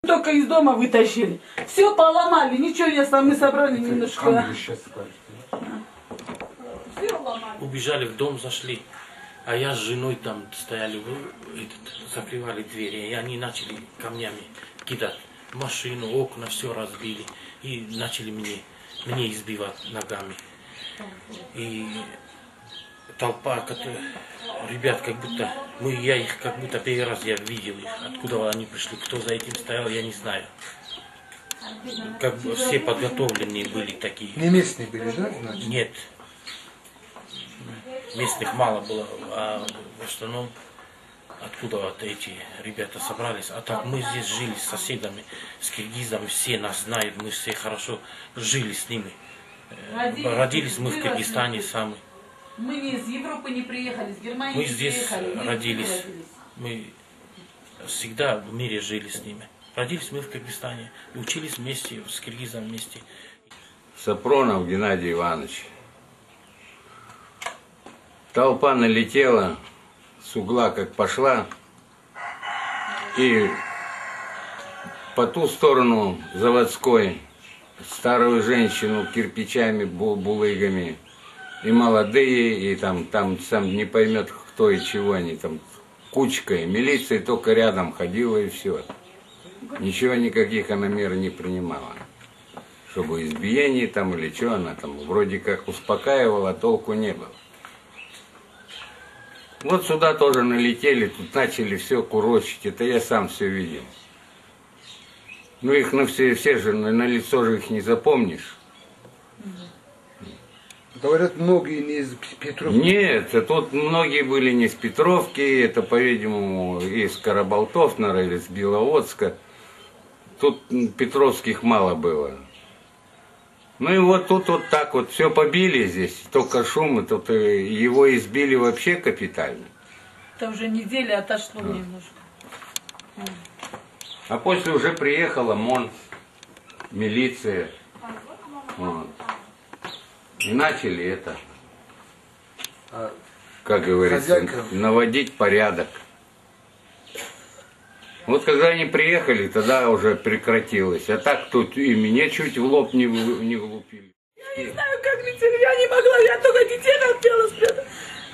Только из дома вытащили. Все поломали, ничего не мы собрали немножко. Все ломали. Убежали в дом, зашли. А я с женой там стояли, закрывали двери. И они начали камнями кидать. Машину, окна, все разбили. И начали мне избивать ногами. И толпа, ребят, как будто, я их как будто первый раз я видел их. Откуда они пришли, кто за этим стоял, я не знаю. Как бы все подготовленные были такие. Не местные были, да? Значит? Нет. Местных мало было, а в основном откуда вот эти ребята собрались. А так мы здесь жили с соседами, с киргизами, все нас знают, мы все хорошо жили с ними. Родились мы в Киргизстане сами. Мы не из Европы не приехали, из Германии Мы здесь приехали, родились. Мы всегда в мире жили с ними. Родились мы в Киргизстане, учились вместе, с киргизами вместе. Сапронов Геннадий Иванович. Толпа налетела, с угла как пошла, и по ту сторону заводской старую женщину кирпичами, булыгами, и молодые, и там сам не поймет кто и чего они там, кучкой. Милиция только рядом ходила и все. Ничего, никаких она мер не принимала. Чтобы избиений там или что она там, вроде как успокаивала, а толку не было. Вот сюда тоже налетели, тут начали все курочить, это я сам все видел. Ну их на все же, на лицо же их не запомнишь. Говорят, многие не из Петровки. Нет, тут многие были не с Петровки, это, по-видимому, из Карабалтов, наверное, из Беловодска. Тут Петровских мало было. Ну и вот тут вот так вот все побили здесь, только шум, и тут его избили вообще капитально. Это уже неделя отошло немножко. А после уже приехала МОН, милиция. Вот. И начали это, как говорится, хозяйка наводить порядок. Вот когда они приехали, тогда уже прекратилось. А так тут и меня чуть в лоб не влупили. Я не знаю, как летели, я не могла, я только детей хотела спрятать.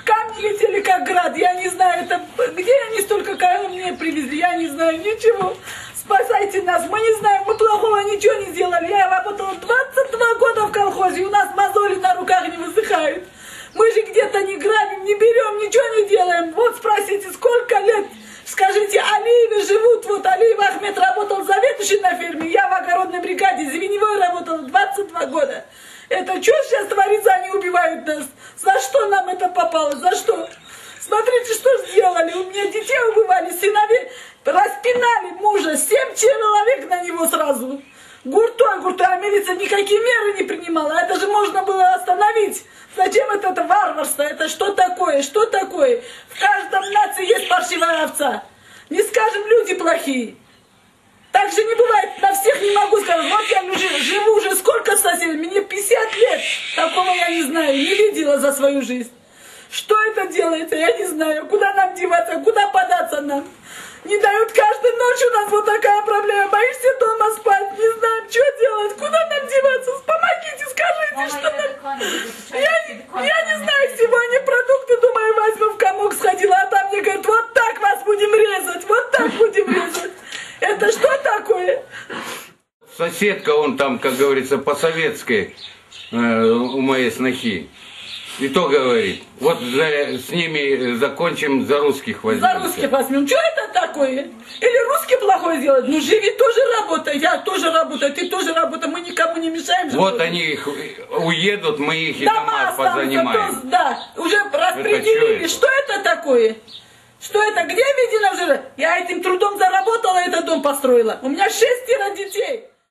Камни летели как град, я не знаю, это где они столько камней привезли, я не знаю ничего. Спасайте нас, мы не знаем, мы плохого ничего не сделали. Я работала 22 года в колхозе, у нас мозоли на руках не высыхают. Мы же где-то не грабим, не берем, ничего не делаем. Вот спросите, сколько лет, скажите, Алиевы живут, вот Алиев Ахмед работал заведующим на ферме, я в огородной бригаде, Звеневой работала 22 года. Это что сейчас творится, они убивают нас? За что нам это попало, за что? Смотрите, что сделали, у меня детей убивали, сыновей, распинали мужа, 7 человек на него сразу. Гуртой, а милиция никакие меры не принимала, это же можно было остановить. Зачем это варварство, это что такое, что такое? В каждом нации есть паршивая овца. Не скажем, люди плохие. Так же не бывает, на всех не могу сказать. Вот я живу уже сколько соседей, мне 50 лет. Такого я не знаю, не видела за свою жизнь. Что это делается, я не знаю. Куда нам деваться, куда податься нам? Не дают каждую ночь, у нас вот такая проблема. Боишься дома спать, не знаем, что делать. Куда нам деваться? Помогите, скажите, что нам... Я не знаю, сегодня продукты, думаю, возьму в комок, сходила, а там мне говорят, вот так вас будем резать, вот так будем резать. Это что такое? Соседка, он там, как говорится, по-советски у моей снохи. И то говорит, вот с ними закончим, за русских возьмем. За русских возьмем. Что это такое? Или русский плохой делает? Ну живи, тоже работай, я тоже работаю, ты тоже работай, мы никому не мешаем. Вот они их уедут, мы их и дома позанимаем. Да, уже распределили. Что это такое? Что это? Где видно уже? Я этим трудом заработала, этот дом построила. У меня 6 детей.